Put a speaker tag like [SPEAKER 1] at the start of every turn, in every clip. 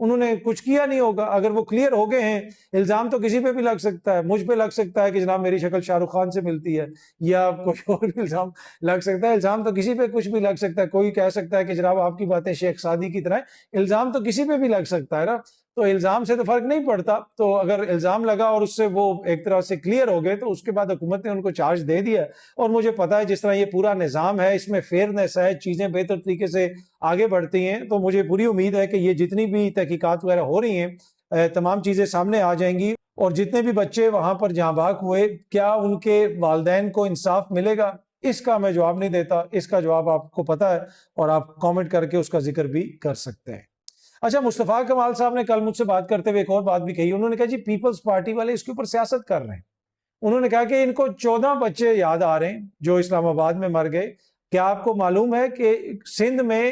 [SPEAKER 1] انہوں نے کچھ کیا نہیں ہوگا. اگر وہ کلیئر ہو گئے ہیں, الزام تو کسی پہ بھی لگ سکتا ہے, مجھ پہ لگ سکتا ہے کہ جناب میری شکل شاہ رخ خان سے ملتی ہے, یا کوئی اور بھی الزام لگ سکتا ہے. الزام تو کسی پہ کچھ بھی لگ سکتا ہے. کوئی کہہ سکتا ہے کہ جناب آپ کی باتیں شیخ سعدی کی طرح ہیں. الزام تو کسی پہ بھی لگ سکتا ہے نا. تو الزام سے تو فرق نہیں پڑتا. تو اگر الزام لگا اور اس سے وہ ایک طرح سے کلیئر ہو گئے, تو اس کے بعد حکومت نے ان کو چارج دے دیا. اور مجھے پتا ہے جس طرح یہ پورا نظام ہے, اس میں فیئرنیس ہے, چیزیں بہتر طریقے سے آگے بڑھتی ہیں. تو مجھے پوری امید ہے کہ یہ جتنی بھی تحقیقات وغیرہ ہو رہی ہیں, تمام چیزیں سامنے آ جائیں گی. اور جتنے بھی بچے وہاں پر جاں بحق ہوئے, کیا ان کے والدین کو انصاف ملے گا, اس کا میں جواب نہیں دیتا. اس کا جواب آپ کو پتا ہے, اور آپ کامنٹ کر کے اس کا ذکر بھی کر سکتے ہیں. اچھا, مصطفیٰ کمال صاحب نے کل مجھ سے بات کرتے ہوئے ایک اور بات بھی کہی. انہوں نے کہا جی پیپلز پارٹی والے اس کے اوپر سیاست کر رہے ہیں. انہوں نے کہا کہ ان کو 14 بچے یاد آ رہے ہیں جو اسلام آباد میں مر گئے. کیا آپ کو معلوم ہے کہ سندھ میں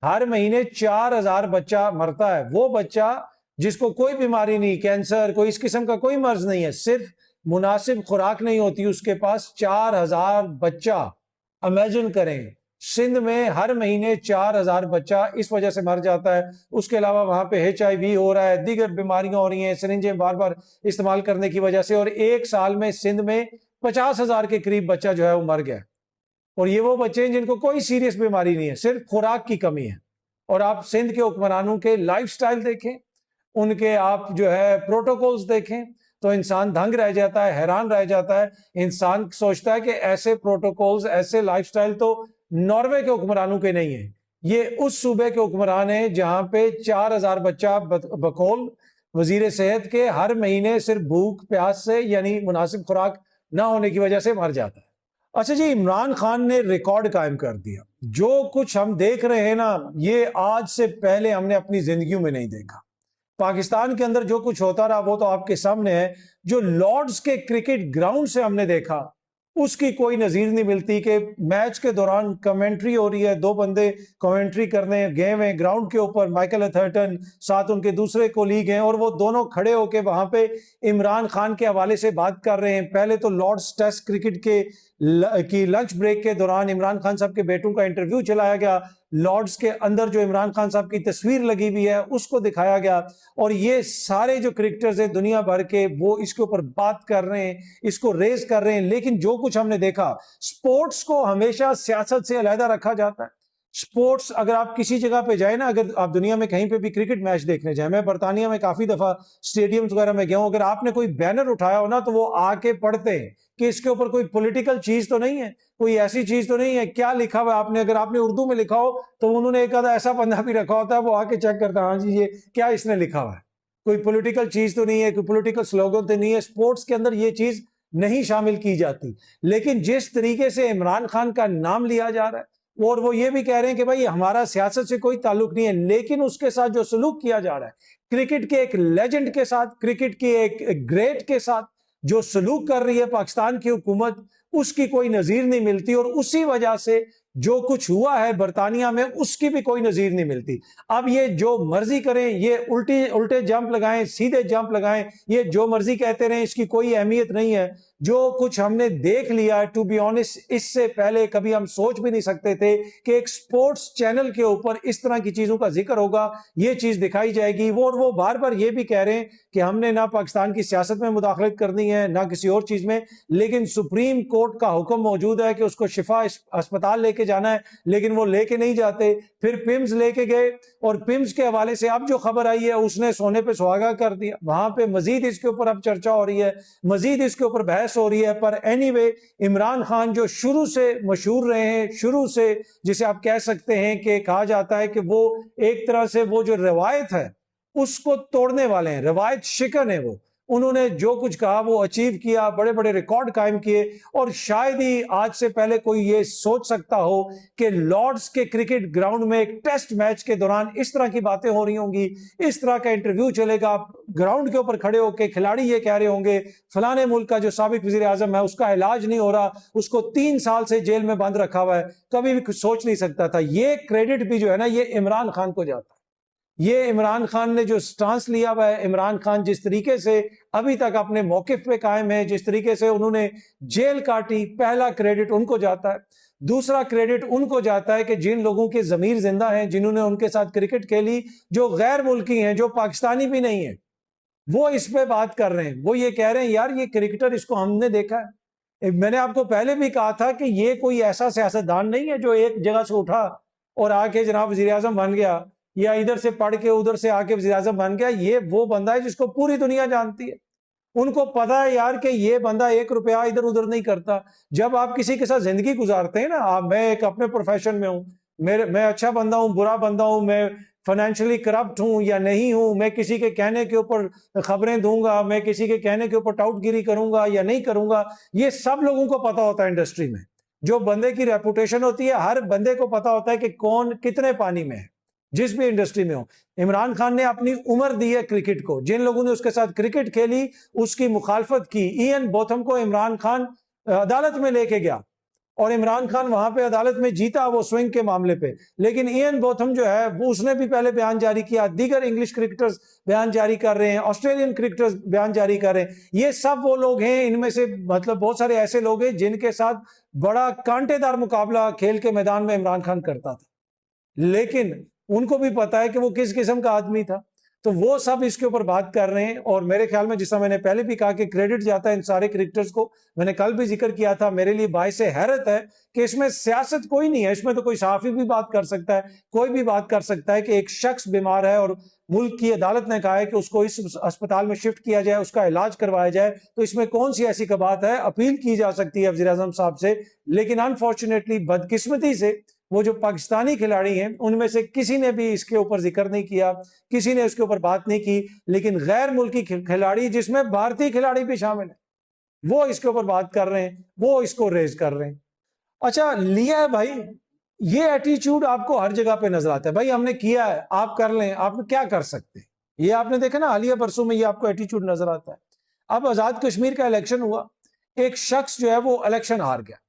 [SPEAKER 1] ہر مہینے 4000 بچہ مرتا ہے. وہ بچہ جس کو کوئی بیماری نہیں, کینسر, کوئی اس قسم کا کوئی مرض نہیں ہے, صرف مناسب خوراک نہیں ہوتی اس کے پاس, 4000 بچہ. امیجن کریں, سندھ میں ہر مہینے 4000 بچہ اس وجہ سے مر جاتا ہے. اس کے علاوہ وہاں پہ HIV ہو رہا ہے, دیگر بیماریاں ہو رہی ہیں سرنجیں بار بار استعمال کرنے کی وجہ سے. اور ایک سال میں سندھ میں 50,000 کے قریب بچہ جو ہے وہ مر گیا. اور یہ وہ بچے ہیں جن کو کوئی سیریس بیماری نہیں ہے, صرف خوراک کی کمی ہے. اور آپ سندھ کے حکمرانوں کے لائف سٹائل دیکھیں, ان کے آپ جو ہے پروٹوکولز دیکھیں, تو انسان دھنگ رہ جاتا ہے, حیران رہ جاتا ہے. انسان سوچتا ہے کہ ایسے پروٹوکولز, ایسے لائف سٹائل تو ناروے کے حکمرانوں کے نہیں ہیں. یہ اس صوبے کے حکمران ہیں جہاں پہ 4000 بچہ بقول وزیر صحت کے ہر مہینے صرف بھوک پیاس سے, یعنی مناسب خوراک نہ ہونے کی وجہ سے مر جاتا ہے. اچھا جی, عمران خان نے ریکارڈ قائم کر دیا. جو کچھ ہم دیکھ رہے ہیں نا, یہ آج سے پہلے ہم نے اپنی زندگیوں میں نہیں دیکھا. پاکستان کے اندر جو کچھ ہوتا رہا وہ تو آپ کے سامنے ہے. جو لارڈز کے کرکٹ گراؤنڈ سے ہم نے دیکھا, اس کی کوئی نظیر نہیں ملتی. کہ میچ کے دوران کمنٹری ہو رہی ہے, 2 بندے کمنٹری کرنے گئے ہوئے گراؤنڈ کے اوپر, مائیکل ایتھرٹن ساتھ ان کے دوسرے کولیگ ہیں, اور وہ دونوں کھڑے ہو کے وہاں پہ عمران خان کے حوالے سے بات کر رہے ہیں. پہلے تو لارڈز ٹیسٹ کرکٹ کی لنچ بریک کے دوران عمران خان صاحب کے بیٹوں کا انٹرویو چلایا گیا. لارڈز کے اندر جو عمران خان صاحب کی تصویر لگی ہوئی ہے اس کو دکھایا گیا. اور یہ سارے جو کرکٹرز ہیں دنیا بھر کے, وہ اس کے اوپر بات کر رہے ہیں, اس کو ریز کر رہے ہیں. لیکن جو کچھ ہم نے دیکھا, سپورٹس کو ہمیشہ سیاست سے علیحدہ رکھا جاتا ہے. سپورٹس, اگر آپ کسی جگہ پہ جائیں نا, اگر آپ دنیا میں کہیں پہ بھی کرکٹ میچ دیکھنے جائیں, میں برطانیہ میں کافی دفعہ سٹیڈیمز وغیرہ میں گیا ہوں, اگر آپ نے کوئی بینر اٹھایا ہو نا, تو وہ آ کے پڑھتے ہیں کہ اس کے اوپر کوئی پولیٹیکل چیز تو نہیں ہے, کوئی ایسی چیز تو نہیں ہے. کیا لکھا ہوا آپ نے, اگر آپ نے اردو میں لکھا ہو تو انہوں نے ایک آدھا ایسا بندہ بھی رکھا ہوتا ہے, وہ آ کے چیک کرتا ہے, ہاں جی یہ کیا اس نے لکھا ہوا ہے, کوئی پولیٹیکل چیز تو نہیں ہے, کوئی پولیٹیکل سلوگن تو نہیں ہے. سپورٹس کے اندر یہ چیز نہیں شامل کی جاتی. لیکن جس طریقے سے عمران خان کا نام لیا جا رہا ہے, اور وہ یہ بھی کہہ رہے ہیں کہ بھائی ہمارا سیاست سے کوئی تعلق نہیں ہے, لیکن اس کے ساتھ جو سلوک کیا جا رہا ہے, کرکٹ کے ایک لیجنڈ کے ساتھ, کرکٹ کے ایک گریٹ کے ساتھ جو سلوک کر رہی ہے پاکستان کی حکومت, اس کی کوئی نظیر نہیں ملتی. اور اسی وجہ سے جو کچھ ہوا ہے برطانیہ میں, اس کی بھی کوئی نظیر نہیں ملتی. اب یہ جو مرضی کریں, یہ الٹے جمپ لگائیں, سیدھے جمپ لگائیں, یہ جو مرضی کہتے رہیں, اس کی کوئی اہمیت نہیں ہے. جو کچھ ہم نے دیکھ لیا ہے, ٹو بی آنیسٹ, اس سے پہلے کبھی ہم سوچ بھی نہیں سکتے تھے کہ ایک سپورٹس چینل کے اوپر اس طرح کی چیزوں کا ذکر ہوگا, یہ چیز دکھائی جائے گی. وہ بار بار یہ بھی کہہ رہے ہیں کہ ہم نے نہ پاکستان کی سیاست میں مداخلت کرنی ہے, نہ کسی اور چیز میں, لیکن سپریم کورٹ کا حکم موجود ہے کہ اس کو شفا اسپتال لے کے جانا ہے, لیکن وہ لے کے نہیں جاتے. پھر پیمز لے کے گئے, اور پیمز کے حوالے سے اب جو خبر آئی ہے, اس نے سونے پہ سہاگا کر دیا. وہاں پہ مزید اس کے اوپر اب چرچا ہو رہی ہے, مزید اس کے اوپر بحث ہو رہی ہے. پر اینی وے, عمران خان جو شروع سے مشہور رہے ہیں, شروع سے جسے آپ کہہ سکتے ہیں کہ کہا جاتا ہے کہ وہ ایک طرح سے وہ جو روایت ہے اس کو توڑنے والے ہیں, روایت شکن ہے. وہ انہوں نے جو کچھ کہا وہ اچیو کیا, بڑے بڑے ریکارڈ قائم کیے. اور شاید ہی آج سے پہلے کوئی یہ سوچ سکتا ہو کہ لارڈز کے کرکٹ گراؤنڈ میں ایک ٹیسٹ میچ کے دوران اس طرح کی باتیں ہو رہی ہوں گی, اس طرح کا انٹرویو چلے گا, گراؤنڈ کے اوپر کھڑے ہو کے کھلاڑی یہ کہہ رہے ہوں گے فلانے ملک کا جو سابق وزیر اعظم ہے اس کا علاج نہیں ہو رہا, اس کو 3 سال سے جیل میں بند رکھا ہوا ہے. کبھی بھی کچھ سوچ نہیں سکتا تھا. یہ کریڈٹ بھی جو ہے نا, یہ عمران خان کو جاتا ہے. یہ عمران خان نے جو سٹانس لیا ہوا ہے، عمران خان جس طریقے سے ابھی تک اپنے موقف پہ قائم ہے، جس طریقے سے انہوں نے جیل کاٹی، پہلا کریڈٹ ان کو جاتا ہے۔ دوسرا کریڈٹ ان کو جاتا ہے کہ جن لوگوں کے ضمیر زندہ ہیں، جنہوں نے ان کے ساتھ کرکٹ کھیلی، جو غیر ملکی ہیں، جو پاکستانی بھی نہیں ہیں، وہ اس پہ بات کر رہے ہیں۔ وہ یہ کہہ رہے ہیں یار یہ کرکٹر، اس کو ہم نے دیکھا ہے۔ میں نے آپ کو پہلے بھی کہا تھا کہ یہ کوئی ایسا سیاستدان نہیں ہے جو ایک جگہ سے اٹھا اور آ کے جناب وزیر اعظم بن گیا، یا ادھر سے پڑھ کے ادھر سے آ کے وزیر اعظم بن گیا۔ یہ وہ بندہ ہے جس کو پوری دنیا جانتی ہے۔ ان کو پتا ہے یار کہ یہ بندہ 1 روپیہ ادھر ادھر نہیں کرتا۔ جب آپ کسی کے ساتھ زندگی گزارتے ہیں نا، میں ایک اپنے پروفیشن میں ہوں، میں اچھا بندہ ہوں، برا بندہ ہوں، میں فائنینشلی کرپٹ ہوں یا نہیں ہوں، میں کسی کے کہنے کے اوپر خبریں دوں گا، میں کسی کے کہنے کے اوپر ٹاؤٹ گیری کروں گا یا نہیں کروں گا، یہ سب لوگوں کو پتا ہوتا ہے انڈسٹری میں۔ جو بندے کی ریپوٹیشن ہوتی ہے، ہر بندے کو پتا ہوتا ہے کہ کون کتنے پانی میں ہے، جس بھی انڈسٹری میں ہو۔ عمران خان نے اپنی عمر دی ہے کرکٹ کو، جن لوگوں نے اس کے ساتھ کرکٹ کھیلی اس کی مخالفت کی۔ ایئن بوتھم کو عمران خان عدالت میں لے کے گیا اور عمران خان وہاں پہ عدالت میں جیتا وہ سوئنگ کے معاملے پہ، لیکن ایئن بوتھم جو ہے وہ اس نے بھی پہلے بیان جاری کیا، دیگر انگلش کرکٹرز بیان جاری کر رہے ہیں، آسٹریلین کرکٹرز بیان جاری کر رہے ہیں۔ یہ سب وہ لوگ ہیں، ان میں سے مطلب بہت سارے ایسے لوگ ہیں جن کے ساتھ بڑا کانٹے دار مقابلہ کھیل کے میدان میں عمران خان کرتا تھا، لیکن ان کو بھی پتا ہے کہ وہ کس قسم کا آدمی تھا۔ تو وہ سب اس کے اوپر بات کر رہے ہیں، اور میرے خیال میں جس طرح میں نے پہلے بھی کہا کہ کریڈٹ جاتا ہے ان سارے کرکٹرز کو، میں نے کل بھی ذکر کیا تھا، میرے لیے باعث حیرت ہے کہ اس میں سیاست کوئی نہیں ہے۔ اس میں تو کوئی صحافی بھی بات کر سکتا ہے، کوئی بھی بات کر سکتا ہے کہ ایک شخص بیمار ہے اور ملک کی عدالت نے کہا ہے کہ اس کو اس اسپتال میں شفٹ کیا جائے، اس کا علاج کروایا جائے، تو اس میں کون سی ایسی بات ہے؟ اپیل کی جا سکتی ہے وزیر اعظم صاحب سے، لیکن انفارچونیٹلی بدقسمتی سے وہ جو پاکستانی کھلاڑی ہیں ان میں سے کسی نے بھی اس کے اوپر ذکر نہیں کیا، کسی نے اس کے اوپر بات نہیں کی، لیکن غیر ملکی کھلاڑی جس میں بھارتی کھلاڑی بھی شامل ہیں وہ اس کے اوپر بات کر رہے ہیں، وہ اس کو ریز کر رہے ہیں۔ اچھا لیا ہے بھائی، یہ ایٹیچیوڈ آپ کو ہر جگہ پہ نظر آتا ہے، بھائی ہم نے کیا ہے آپ کر لیں، آپ کیا کر سکتے ہیں؟ یہ آپ نے دیکھا نا حالیہ برسوں میں یہ آپ کو ایٹیچیوڈ نظر آتا ہے۔ اب آزاد کشمیر کا الیکشن ہوا، ایک شخص جو ہے وہ الیکشن ہار گیا،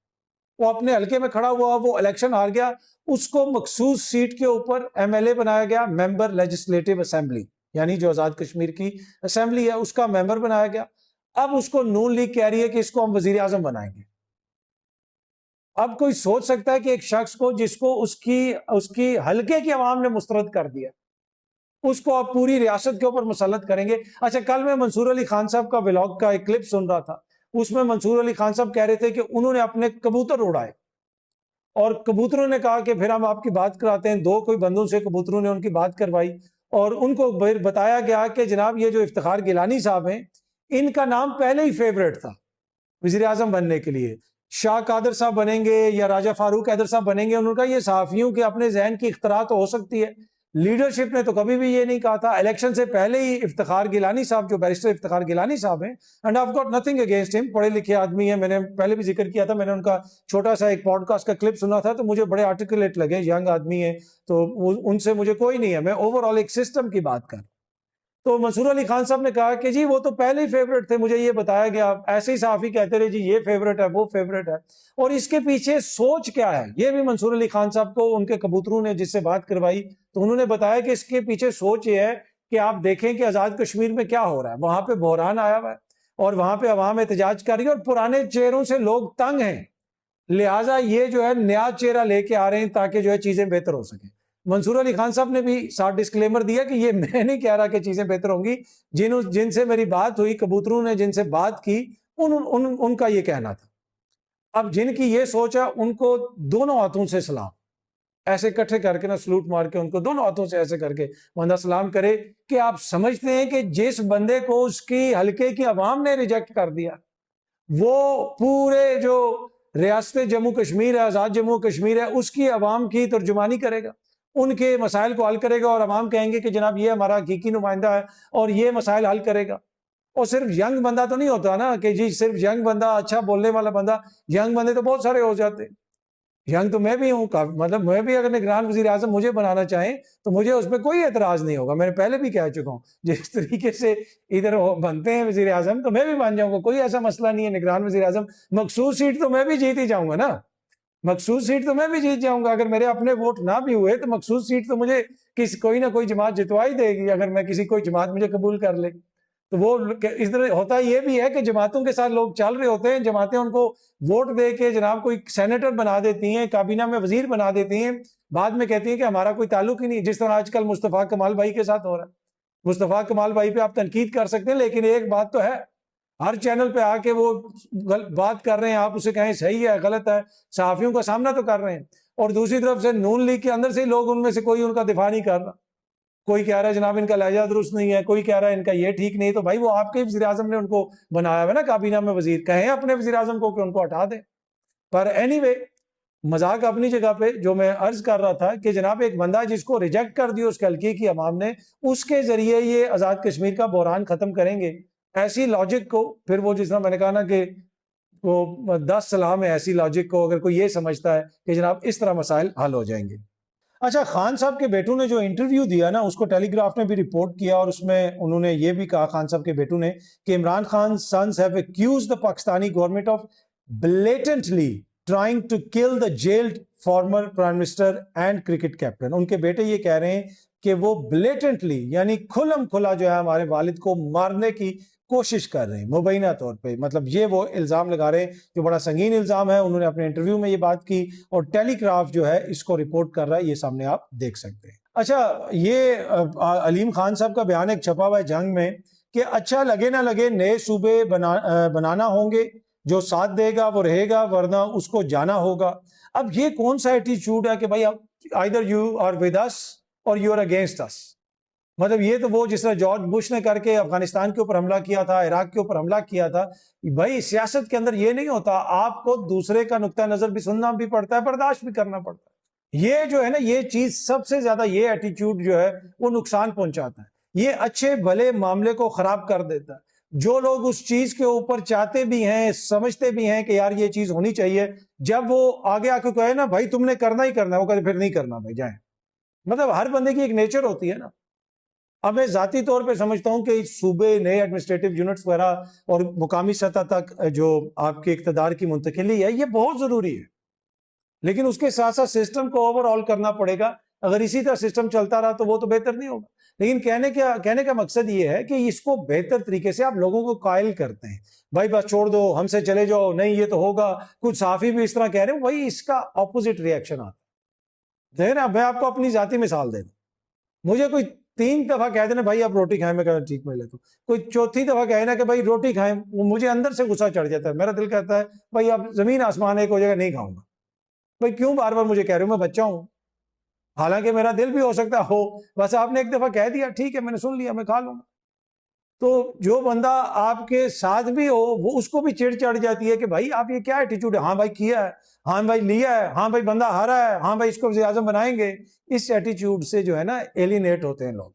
[SPEAKER 1] وہ اپنے حلقے میں کھڑا ہوا، وہ الیکشن ہار گیا، اس کو مخصوص سیٹ کے اوپر ایم ایل اے بنایا گیا، ممبر لیجسلیٹو اسمبلی، یعنی جو آزاد کشمیر کی اسمبلی ہے اس کا ممبر بنایا گیا۔ اب اس کو نون لیگ کہہ رہی ہے کہ اس کو ہم وزیر اعظم بنائیں گے۔ اب کوئی سوچ سکتا ہے کہ ایک شخص کو جس کو اس کی حلقے کی عوام نے مسترد کر دیا، اس کو آپ پوری ریاست کے اوپر مسلط کریں گے؟ اچھا کل میں منصور علی خان صاحب کا ولاگ کا ایک کلپ سن رہا تھا، اس میں منصور علی خان صاحب کہہ رہے تھے کہ انہوں نے اپنے کبوتر اڑائے، اور کبوتروں نے کہا کہ پھر ہم آپ کی بات کراتے ہیں، دو کوئی بندوں سے کبوتروں نے ان کی بات کروائی، اور ان کو بتایا گیا کہ جناب یہ جو افتخار گیلانی صاحب ہیں ان کا نام پہلے ہی فیورٹ تھا وزیر اعظم بننے کے لیے، شاہ قادر صاحب بنیں گے یا راجہ فاروق حیدر صاحب بنیں گے، انہوں نے کہا یہ صحافیوں کے اپنے ذہن کی اختراع تو ہو سکتی ہے، لیڈرشپ نے تو کبھی بھی یہ نہیں کہا تھا۔ الیکشن سے پہلے ہی افتخار گیلانی صاحب، جو بیرسٹر افتخار گیلانی صاحب ہیں، and I have got nothing against ہم، پڑھے لکھے آدمی ہیں، میں نے پہلے بھی ذکر کیا تھا، میں نے ان کا چھوٹا سا ایک پوڈ کاسٹ کا کلپ سنا تھا تو مجھے بڑے آرٹیکولیٹ لگے، ینگ آدمی ہیں، تو ان سے مجھے کوئی نہیں ہے، میں اوور آل ایک سسٹم کی بات کر رہا ہوں۔ تو منصور علی خان صاحب نے کہا کہ جی وہ تو پہلے ہی فیورٹ تھے، مجھے یہ بتایا گیا، ایسے ہی صحافی کہتے رہے جی یہ فیورٹ ہے وہ فیورٹ ہے، اور اس کے پیچھے سوچ کیا ہے؟ یہ بھی منصور علی خان صاحب کو ان کے کبوتروں نے جس سے بات کروائی تو انہوں نے بتایا کہ اس کے پیچھے سوچ یہ ہے کہ آپ دیکھیں کہ آزاد کشمیر میں کیا ہو رہا ہے، وہاں پہ بحران آیا ہوا ہے اور وہاں پہ عوام احتجاج کر رہی ہے اور پرانے چہروں سے لوگ تنگ ہیں، لہٰذا یہ جو ہے نیا چہرہ لے کے آ رہے ہیں تاکہ جو ہے چیزیں بہتر ہو سکیں۔ منصور علی خان صاحب نے بھی ساتھ ڈسکلیمر دیا کہ یہ میں نہیں کہہ رہا کہ چیزیں بہتر ہوں گی، جن سے میری بات ہوئی، کبوتروں نے جن سے بات کی، ان کا یہ کہنا تھا۔ اب جن کی یہ سوچ ہے ان کو دونوں ہاتھوں سے سلام، ایسے اکٹھے کر کے نا سلوٹ مار کے ان کو دونوں ہاتھوں سے ایسے کر کے بندہ سلام کرے کہ آپ سمجھتے ہیں کہ جس بندے کو اس کی حلقے کی عوام نے ریجیکٹ کر دیا، وہ پورے جو ریاست جموں کشمیر ہے، آزاد جموں کشمیر ہے، اس کی عوام کی ترجمانی کرے گا، ان کے مسائل کو حل کرے گا، اور عوام کہیں گے کہ جناب یہ ہمارا حقیقی نمائندہ ہے اور یہ مسائل حل کرے گا۔ اور صرف ینگ بندہ تو نہیں ہوتا نا کہ جی صرف ینگ بندہ، اچھا بولنے والا بندہ، ینگ بندے تو بہت سارے ہو جاتے ہیں، ینگ تو میں بھی ہوں، مطلب میں بھی اگر نگران وزیر اعظم مجھے بنانا چاہیں تو مجھے اس پہ کوئی اعتراض نہیں ہوگا، میں نے پہلے بھی کہہ چکا ہوں، جس طریقے سے ادھر بنتے ہیں وزیر اعظم تو میں بھی بن جاؤں گا، کوئی ایسا مسئلہ نہیں ہے، نگران وزیر اعظم مخصوص سیٹ تو میں بھی جیت ہی جاؤں گا نا۔ مخصوص سیٹ تو میں بھی جیت جاؤں گا، اگر میرے اپنے ووٹ نہ بھی ہوئے تو مخصوص سیٹ تو مجھے کوئی نہ کوئی جماعت جتوا ہی دے گی، اگر میں کسی کوئی جماعت مجھے قبول کر لے تو وہ اس طرح ہوتا یہ بھی ہے کہ جماعتوں کے ساتھ لوگ چل رہے ہوتے ہیں، جماعتیں ان کو ووٹ دے کے جناب کوئی سینیٹر بنا دیتی ہیں، کابینہ میں وزیر بنا دیتی ہیں، بعد میں کہتی ہیں کہ ہمارا کوئی تعلق ہی نہیں، جس طرح آج کل مصطفیٰ کمال بھائی کے ساتھ ہو رہا ہے۔ مصطفیٰ کمال بھائی پہ آپ تنقید کر سکتے ہیں، لیکن ایک بات تو ہے، ہر چینل پہ آ کے وہ بات کر رہے ہیں، آپ اسے کہیں صحیح ہے غلط ہے، صحافیوں کا سامنا تو کر رہے ہیں، اور دوسری طرف سے نون لیگ کے اندر سے لوگ ان میں سے کوئی ان کا دفاع نہیں کر رہا، کوئی کہہ رہا ہے جناب ان کا لہجہ درست نہیں ہے، کوئی کہہ رہا ہے ان کا یہ ٹھیک نہیں، تو بھائی وہ آپ کے وزیر اعظم نے ان کو بنایا ہے نا کابینہ میں وزیر، کہیں اپنے وزیر اعظم کو کہ ان کو ہٹا دیں۔ پر اینی وے، مذاق اپنی جگہ پہ، جو میں عرض کر رہا تھا کہ جناب ایک بندہ جس کو ریجیکٹ کر دیا اس کے حلقے کی عوام نے، اس کے ذریعے یہ آزاد کشمیر کا بحران ختم کریں گے، ایسی لاجک کو پھر وہ جس طرح میں نے کہا نا کہ وہ 10 سلام ہے، ایسی لاجک کو اگر کوئی یہ سمجھتا ہے کہ جناب اس طرح مسائل حل ہو جائیں گے۔ اچھا، خان صاحب کے بیٹوں نے جو انٹرویو دیا نا، اس کو ٹیلی گراف نے بھی رپورٹ کیا، اور اس میں انہوں نے یہ بھی کہا، خان صاحب کے بیٹوں نے، کہ Imran Khan sons have accused the Pakistani government of blatantly trying to kill the jailed former prime minister and cricket captain۔ ان کے بیٹے یہ کہہ رہے ہیں کہ وہ بلیٹنٹلی یعنی کھلم کھلا جو ہے ہمارے والد کو مارنے کی کوشش کر رہے ہیں، مبینہ طور پہ، مطلب یہ وہ الزام لگا رہے ہیں جو بڑا سنگین الزام ہے۔ انہوں نے اپنے انٹرویو میں یہ بات کی، اور ٹیلی گراف جو ہے اس کو رپورٹ کر رہا ہے، یہ سامنے آپ دیکھ سکتے ہیں۔ اچھا، یہ علیم خان صاحب کا بیان ایک چھپا ہوا ہے جنگ میں، کہ اچھا لگے نہ لگے نئے صوبے بنانا ہوں گے، جو ساتھ دے گا وہ رہے گا، ورنہ اس کو جانا ہوگا۔ اب یہ کون سا ایٹیچیوڈ ہے کہ بھائی either you are with us or you are against us؟ مطلب یہ تو وہ جس طرح جارج بش نے کر کے افغانستان کے اوپر حملہ کیا تھا، عراق کے اوپر حملہ کیا تھا، بھائی سیاست کے اندر یہ نہیں ہوتا، آپ کو دوسرے کا نقطہ نظر بھی سننا بھی پڑتا ہے، برداشت بھی کرنا پڑتا ہے۔ یہ جو ہے نا، یہ چیز سب سے زیادہ، یہ ایٹیچیوڈ جو ہے وہ نقصان پہنچاتا ہے، یہ اچھے بھلے معاملے کو خراب کر دیتا ہے۔ جو لوگ اس چیز کے اوپر چاہتے بھی ہیں، سمجھتے بھی ہیں کہ یار یہ چیز ہونی چاہیے، جب وہ آگے آ کے کہے نا بھائی تم نے کرنا ہی کرنا ہے، وہ کہتے پھر نہیں کرنا، بھائی جائیں۔ مطلب ہر بندے کی ایک نیچر ہوتی ہے نا۔ اب میں ذاتی طور پہ سمجھتا ہوں کہ صوبے، نئے ایڈمنسٹریٹو یونٹس وغیرہ اور مقامی سطح تک جو آپ کے اقتدار کی منتقلی ہے، یہ بہت ضروری ہے، لیکن اس کے ساتھ ساتھ سسٹم کو اوور آل کرنا پڑے گا۔ اگر اسی طرح سسٹم چلتا رہا تو وہ تو بہتر نہیں ہوگا، لیکن کہنے کا مقصد یہ ہے کہ اس کو بہتر طریقے سے آپ لوگوں کو قائل کرتے ہیں، بھائی بس چھوڑ دو، ہم سے چلے جاؤ، نہیں یہ تو ہوگا۔ کچھ صحافی بھی اس طرح کہہ رہے ہیں، وہی اس کا اپوزٹ ریئیکشن آتا ہے نا۔ میں آپ کو اپنی ذاتی مثال دے دوں، مجھے کوئی 3 دفعہ کہہ دینا بھائی آپ روٹی کھائیں، میں کہتا ٹھیک میں لیتا ہوں، کوئی چوتھی دفعہ کہے نا کہ بھائی روٹی کھائیں، وہ مجھے اندر سے غصہ چڑھ جاتا ہے، میرا دل کہتا ہے بھائی آپ زمین آسمان ایک ہو جائے گا، نہیں کھاؤں گا، بھائی کیوں بار بار مجھے کہہ رہے ہو، میں بچہ ہوں، حالانکہ میرا دل بھی ہو سکتا ہو، بس آپ نے ایک دفعہ کہہ دیا، ٹھیک ہے میں نے سن لیا، میں کھا لوں گا۔ تو جو بندہ آپ کے ساتھ بھی ہو، وہ اس کو بھی چڑ چڑھ جاتی ہے کہ بھائی آپ یہ کیا ایٹیٹیوڈ ہے، ہاں بھائی کیا ہے، ہاں بھائی لیا ہے، ہاں بھائی بندہ ہارا ہے، ہاں بھائی اس کو وزیر اعظم بنائیں گے۔ اس ایٹیٹیوڈ سے جو ہے نا ایلینیٹ ہوتے ہیں لوگ،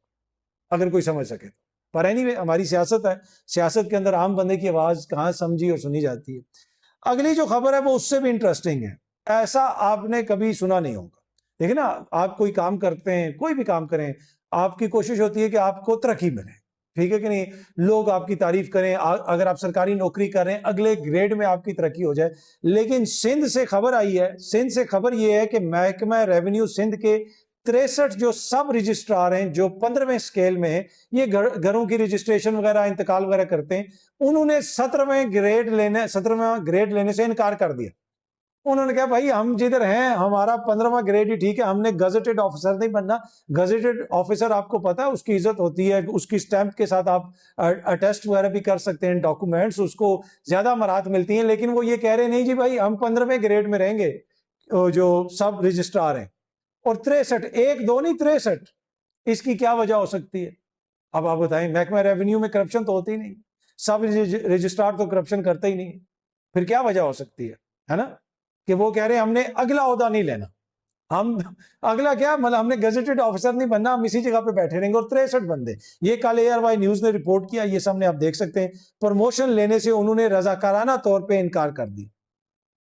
[SPEAKER 1] اگر کوئی سمجھ سکے تو۔ پر اینی وے، ہماری سیاست ہے، سیاست کے اندر عام بندے کی آواز کہاں سمجھی اور سنی جاتی ہے۔ اگلی جو خبر ہے وہ اس سے بھی انٹرسٹنگ ہے، ایسا آپ نے کبھی سنا نہیں ہوگا۔ دیکھیں نا، آپ کوئی کام کرتے ہیں، کوئی بھی کام کریں، آپ کی کوشش ہوتی ہے کہ آپ کو ترقی ملے، ٹھیک ہے کہ نہیں، لوگ آپ کی تعریف کریں، اگر آپ سرکاری نوکری کر رہے ہیں اگلے گریڈ میں آپ کی ترقی ہو جائے۔ لیکن سندھ سے خبر آئی ہے، سندھ سے خبر یہ ہے کہ محکمہ ریونیو سندھ کے 63 جو سب رجسٹرار ہیں، جو 15ویں سکیل میں ہیں، یہ گھروں کی رجسٹریشن وغیرہ، انتقال وغیرہ کرتے ہیں، انہوں نے 17واں گریڈ لینے سے انکار کر دیا۔ انہوں نے کہا بھائی ہم جدھر ہیں ہمارا 15واں گریڈ ہی ٹھیک ہے، ہم نے گزٹڈ آفیسر نہیں بننا۔ گزٹڈ آفیسر آپ کو پتا ہے اس کی عزت ہوتی ہے، اس کی سٹیمپ کے ساتھ آپ اٹیسٹ وغیرہ بھی کر سکتے ہیں، ڈاکومنٹس، اس کو زیادہ مرات ملتی ہیں۔ لیکن وہ یہ کہہ رہے نہیں جی بھائی ہم 15ویں گریڈ میں رہیں گے، جو سب رجسٹرار ہیں۔ اور 63، ایک دو نہیں 63، اس کی کیا وجہ ہو سکتی ہے؟ اب آپ بتائیں، محکمہ ریونیو میں کرپشن تو ہوتی ہی نہیں، سب رجسٹرار تو کرپشن کرتے ہی نہیں، پھر کیا وجہ ہو سکتی ہے نا؟ کہ وہ کہہ رہے ہیں ہم نے اگلا عہدہ نہیں لینا، ہم اگلا کیا، مطلب ہم نے گزٹڈ آفیسر نہیں بننا، ہم اسی جگہ پہ بیٹھے رہیں گے۔ اور 63 بندے، یہ کل ARY نیوز نے رپورٹ کیا، یہ سامنے آپ دیکھ سکتے ہیں، پروموشن لینے سے انہوں نے رضاکارانہ طور پہ انکار کر دی،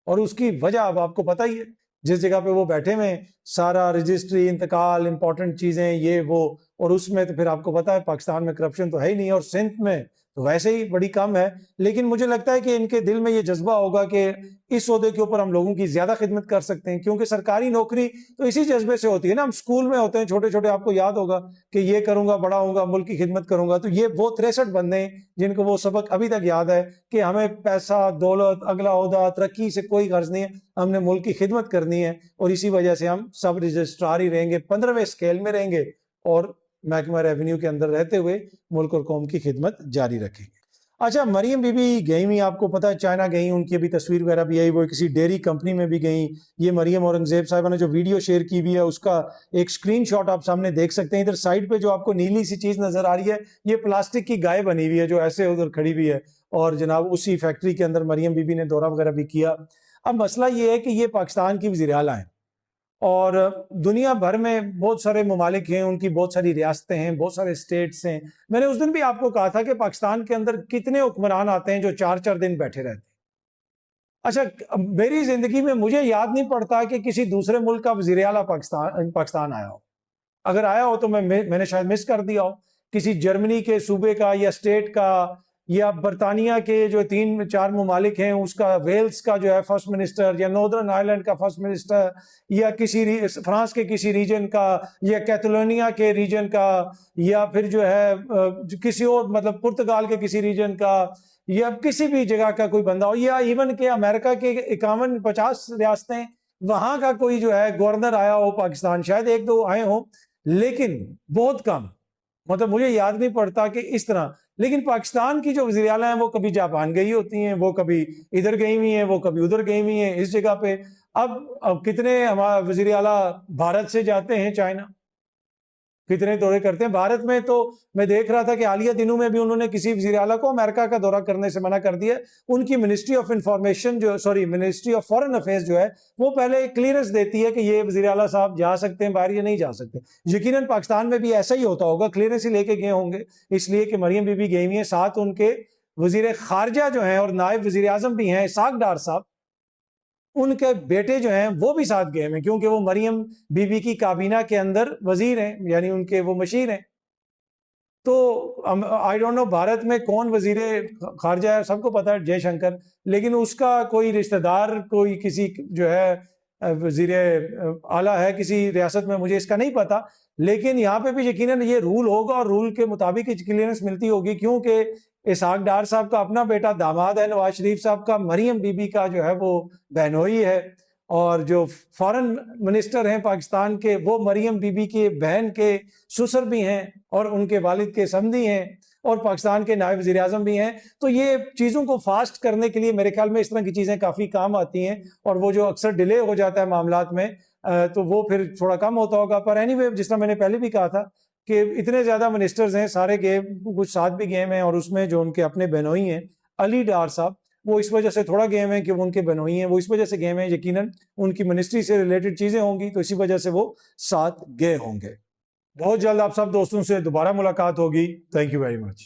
[SPEAKER 1] اور اس کی وجہ اب آپ کو پتہ ہی ہے، جس جگہ پہ وہ بیٹھے ہوئے ہیں، سارا رجسٹری، انتقال، امپورٹنٹ چیزیں، یہ وہ، اور اس میں تو پھر آپ کو پتہ ہے پاکستان میں کرپشن تو ہے ہی نہیں، اور سندھ میں تو ویسے ہی بڑی کم ہے، لیکن مجھے لگتا ہے کہ ان کے دل میں یہ جذبہ ہوگا کہ اس عہدے کے اوپر ہم لوگوں کی زیادہ خدمت کر سکتے ہیں، کیونکہ سرکاری نوکری تو اسی جذبے سے ہوتی ہے نا. ہم اسکول میں ہوتے ہیں چھوٹے چھوٹے، آپ کو یاد ہوگا کہ یہ کروں گا، بڑا ہوں گا، ملک کی خدمت کروں گا. تو یہ وہ 63 بندے ہیں جن کو وہ سبق ابھی تک یاد ہے کہ ہمیں پیسہ، دولت، اگلا عہدہ، ترقی سے کوئی غرض نہیں ہے، ہم نے ملک کی خدمت کرنی ہے. اور اسی وجہ سے ہم سب رجسٹرار ہی رہیں گے، 15ویں اسکیل میں رہیں گے، اور محکمہ ریونیو کے اندر رہتے ہوئے ملک اور قوم کی خدمت جاری رکھیں گے. اچھا، مریم بی بی گئی ہوئی، آپ کو پتا ہے چائنا گئی، ان کی ابھی تصویر وغیرہ بھی آئی، وہ کسی ڈیری کمپنی میں بھی گئی. یہ مریم اورنگزیب صاحبہ نے جو ویڈیو شیئر کی ہوئی ہے اس کا ایک سکرین شاٹ آپ سامنے دیکھ سکتے ہیں. ادھر سائڈ پہ جو آپ کو نیلی سی چیز نظر آ رہی ہے، یہ پلاسٹک کی گائے بنی ہوئی ہے جو ایسے ادھر کھڑی ہوئی ہے، اور جناب اسی فیکٹری کے اندر مریم بی بی نے دورہ وغیرہ بھی کیا. اب مسئلہ یہ ہے کہ یہ پاکستان کی وزیر اعلیٰ ہیں، اور دنیا بھر میں بہت سارے ممالک ہیں، ان کی بہت ساری ریاستیں ہیں، بہت سارے اسٹیٹس ہیں. میں نے اس دن بھی آپ کو کہا تھا کہ پاکستان کے اندر کتنے حکمران آتے ہیں جو 4 دن بیٹھے رہتے ہیں. اچھا، میری زندگی میں مجھے یاد نہیں پڑتا کہ کسی دوسرے ملک کا وزیر اعلیٰ پاکستان آیا ہو. اگر آیا ہو تو میں نے شاید مس کر دیا ہو. کسی جرمنی کے صوبے کا یا اسٹیٹ کا، یا برطانیہ کے جو 3-4 ممالک ہیں اس کا، ویلز کا جو ہے فرسٹ منسٹر، یا ناردرن آئرلینڈ کا فرسٹ منسٹر، یا کسی فرانس کے کسی ریجن کا، یا کیتالونیا کے ریجن کا، یا پھر جو ہے کسی اور مطلب پرتگال کے کسی ریجن کا، یا کسی بھی جگہ کا کوئی بندہ ہو، یا ایون کہ امریکہ کے 51-50 ریاستیں، وہاں کا کوئی جو ہے گورنر آیا ہو پاکستان. شاید 1-2 آئے ہوں، لیکن بہت کم. مطلب مجھے یاد نہیں پڑتا کہ اس طرح. لیکن پاکستان کی جو وزیر اعلیٰ ہیں وہ کبھی جاپان گئی ہوتی ہیں، وہ کبھی ادھر گئی ہوئی ہیں، وہ کبھی ادھر گئی ہوئی ہیں اس جگہ پہ. اب کتنے ہمارے وزیر اعلیٰ بھارت سے جاتے ہیں چائنا، کتنے دورے کرتے ہیں بھارت میں. تو میں دیکھ رہا تھا کہ حالیہ دنوں میں بھی انہوں نے کسی وزیر اعلیٰ کو امریکہ کا دورہ کرنے سے منع کر دیا. ان کی منسٹری آف فارن افیئرز جو ہے وہ پہلے کلیئرنس دیتی ہے کہ یہ وزیر اعلیٰ صاحب جا سکتے ہیں باہر یا نہیں جا سکتے. یقیناً پاکستان میں بھی ایسا ہی ہوتا ہوگا، کلیئرنس ہی لے کے گئے ہوں گے، اس لیے کہ مریم بی بی گئی ہوئی ہیں. ساتھ ان کے وزیر خارجہ جو ہیں اور نائب وزیر اعظم بھی ہیں اسحاق ڈار صاحب، ان کے بیٹے جو ہیں وہ بھی ساتھ گئے ہیں، کیونکہ وہ مریم بی بی کی کابینہ کے اندر وزیر ہیں، یعنی ان کے وہ مشیر ہیں. تو آئی ڈونٹ نو بھارت میں کون وزیر خارجہ ہے، سب کو پتا ہے جے شنکر، لیکن اس کا کوئی رشتہ دار، کوئی کسی جو ہے وزیر اعلیٰ ہے کسی ریاست میں، مجھے اس کا نہیں پتا. لیکن یہاں پہ بھی یقیناً یہ رول ہوگا، اور رول کے مطابق کلیئرنس ملتی ہوگی، کیونکہ اسحاق ڈار صاحب کا اپنا بیٹا داماد ہے نواز شریف صاحب کا، مریم بی بی کا جو ہے وہ بہنوئی ہے، اور جو فارن منسٹر ہیں پاکستان کے وہ مریم بی بی کے بہن کے سسر بھی ہیں، اور ان کے والد کے سمدھی ہیں، اور پاکستان کے نائب وزیر اعظم بھی ہیں. تو یہ چیزوں کو فاسٹ کرنے کے لیے میرے خیال میں اس طرح کی چیزیں کافی کام آتی ہیں، اور وہ جو اکثر ڈیلے ہو جاتا ہے معاملات میں تو وہ پھر تھوڑا کم ہوتا ہوگا. پر اینی وے، جس طرح میں نے پہلے بھی کہا تھا کہ اتنے زیادہ منسٹرز ہیں، سارے گئے، کچھ ساتھ بھی گئے ہیں، اور اس میں جو ان کے اپنے بہنوئی ہیں علی ڈار صاحب، وہ اس وجہ سے تھوڑا گئے ہیں کہ وہ ان کے بہنوئی ہیں، وہ اس وجہ سے گئے ہیں، یقیناً ان کی منسٹری سے ریلیٹڈ چیزیں ہوں گی تو اسی وجہ سے وہ ساتھ گئے ہوں گے. بہت جلد آپ سب دوستوں سے دوبارہ ملاقات ہوگی. Thank you very much.